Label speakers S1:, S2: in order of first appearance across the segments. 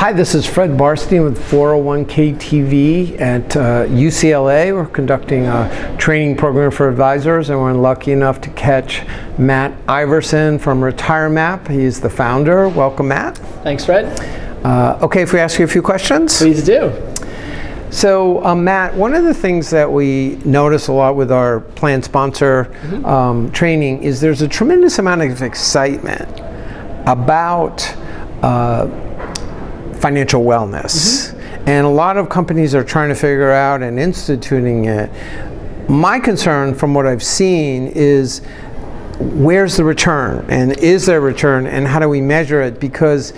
S1: Hi, this is Fred Barstein with 401k TV at UCLA. We're conducting a training program for advisors, and we're lucky enough to catch Matt Iverson from RetireMap. He's the founder. Welcome, Matt.
S2: Thanks, Fred.
S1: Okay, if we ask you a few questions?
S2: Please do.
S1: So, Matt, one of the things that we notice a lot with our plan sponsor training is there's a tremendous amount of excitement about financial wellness. And a lot of companies are trying to figure out and instituting it. My concern from what I've seen is where's the return, and is there a return, and how do we measure it? Because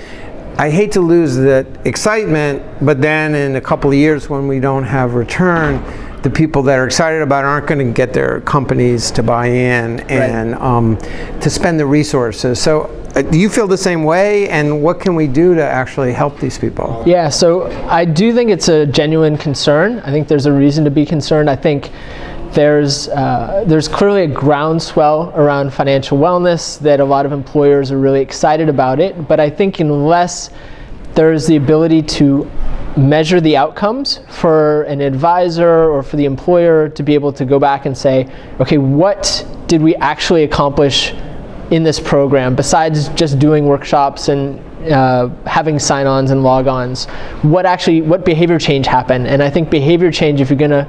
S1: I hate to lose that excitement, but then in a couple of years when we don't have return, the people that are excited about it aren't going to get their companies to buy in and to spend the resources. So do you feel the same way, and what can we do to actually help these people?
S2: Yeah, so I do think it's a genuine concern. I think there's a reason to be concerned. I think there's clearly a groundswell around financial wellness that a lot of employers are really excited about it, but I think unless there's the ability to measure the outcomes for an advisor or for the employer to be able to go back and say, okay, what did we actually accomplish in this program besides just doing workshops and having sign-ons and log-ons? What behavior change happened? And I think behavior change, if you're going to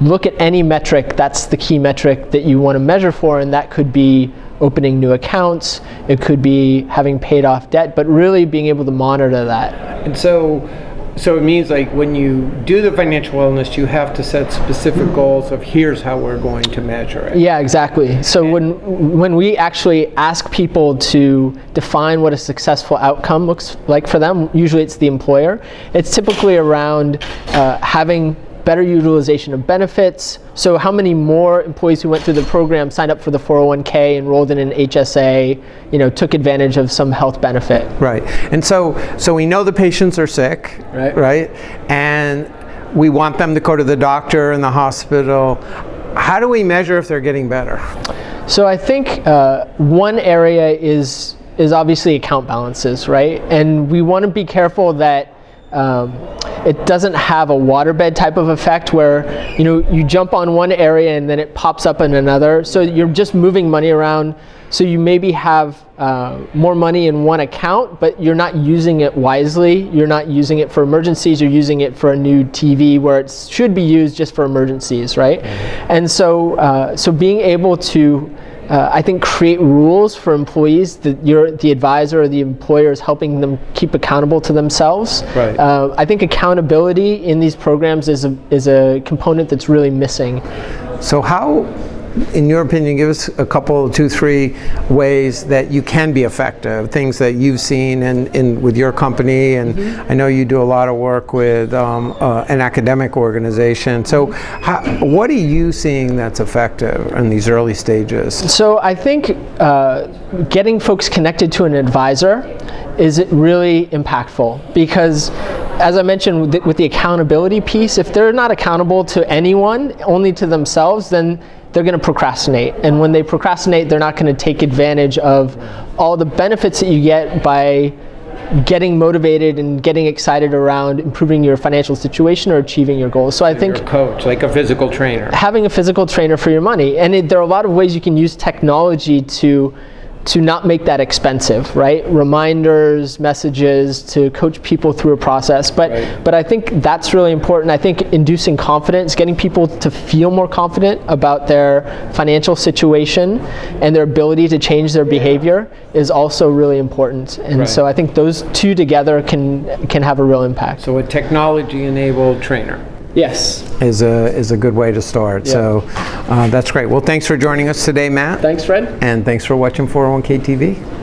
S2: look at any metric, that's the key metric that you want to measure for, and that could be opening new accounts, it could be having paid off debt, but really being able to monitor that.
S1: And so it means like when you do the financial wellness, you have to set specific goals of here's how we're going to measure it.
S2: Yeah, exactly. So when we actually ask people to define what a successful outcome looks like for them, usually it's the employer. It's typically around having better utilization of benefits. So how many more employees who went through the program signed up for the 401k, enrolled in an HSA, took advantage of some health benefit.
S1: Right. And so we know the patients are sick, right? And we want them to go to the doctor and the hospital. How do we measure if they're getting better? So
S2: I think one area is obviously account balances, right? And we want to be careful that it doesn't have a waterbed type of effect where you jump on one area and then it pops up in another. So you're just moving money around. So you maybe have more money in one account, but you're not using it wisely. You're not using it for emergencies. You're using it for a new TV where it should be used just for emergencies, right? And so being able to I think create rules for employees that the advisor or the employer is helping them keep accountable to themselves. Right. I think accountability in these programs is a component that's really missing. So how, in your opinion, give us a couple, 2, 3 ways that you can be effective, things that you've seen with your company, and I know you do a lot of work with an academic organization. So what are you seeing that's effective in these early stages? So I think getting folks connected to an advisor is really impactful, because as I mentioned with the accountability piece, if they're not accountable to anyone, only to themselves, then they're going to procrastinate. And when they procrastinate, they're not going to take advantage of all the benefits that you get by getting motivated and getting excited around improving your financial situation or achieving your goals. So I think
S1: a coach, like a physical trainer.
S2: Having a physical trainer for your money. And there are a lot of ways you can use technology to not make that expensive, right? Reminders, messages to coach people through a process. But I think that's really important. I think inducing confidence, getting people to feel more confident about their financial situation and their ability to change their behavior is also really important. And so I think those two together can have a real impact.
S1: So a technology-enabled trainer.
S2: Yes.
S1: Is a good way to start. Yeah. So that's great. Well, thanks for joining us today, Matt.
S2: Thanks, Fred.
S1: And thanks for watching 401k TV.